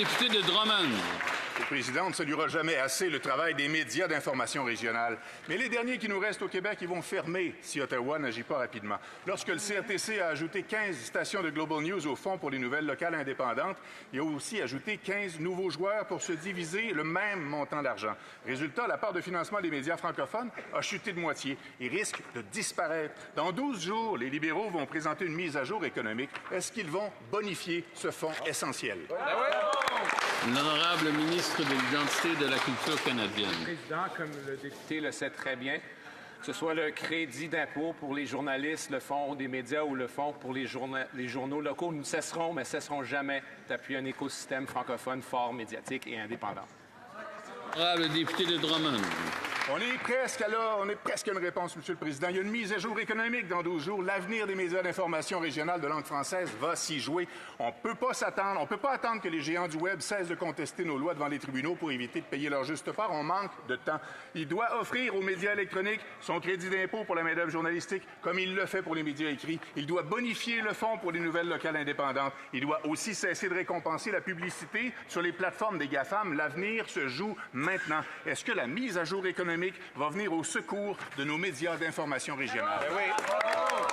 Député de Drummond. Monsieur le Président, on ne saluera jamais assez le travail des médias d'information régionale. Mais les derniers qui nous restent au Québec, ils vont fermer si Ottawa n'agit pas rapidement. Lorsque le CRTC a ajouté 15 stations de Global News au fonds pour les nouvelles locales indépendantes, il a aussi ajouté 15 nouveaux joueurs pour se diviser le même montant d'argent. Résultat, la part de financement des médias francophones a chuté de moitié et risque de disparaître. Dans 12 jours, les libéraux vont présenter une mise à jour économique. Est-ce qu'ils vont bonifier ce fonds essentiel? L'honorable ministre de l'Identité et de la Culture canadienne. Monsieur le Président, comme le député le sait très bien, que ce soit le crédit d'impôt pour les journalistes, le fonds des médias ou le fonds pour les journaux locaux, nous cesserons jamais d'appuyer un écosystème francophone fort, médiatique et indépendant. L'honorable député de Drummond. On est presque à une réponse, Monsieur le Président. Il y a une mise à jour économique dans 12 jours. L'avenir des médias d'information régionale de langue française va s'y jouer. On ne peut pas attendre que les géants du Web cessent de contester nos lois devant les tribunaux pour éviter de payer leur juste part. On manque de temps. Il doit offrir aux médias électroniques son crédit d'impôt pour la main-d'œuvre journalistique, comme il le fait pour les médias écrits. Il doit bonifier le fonds pour les nouvelles locales indépendantes. Il doit aussi cesser de récompenser la publicité sur les plateformes des GAFAM. L'avenir se joue maintenant. Est-ce que la mise à jour économique va venir au secours de nos médias d'information régionale? Oui.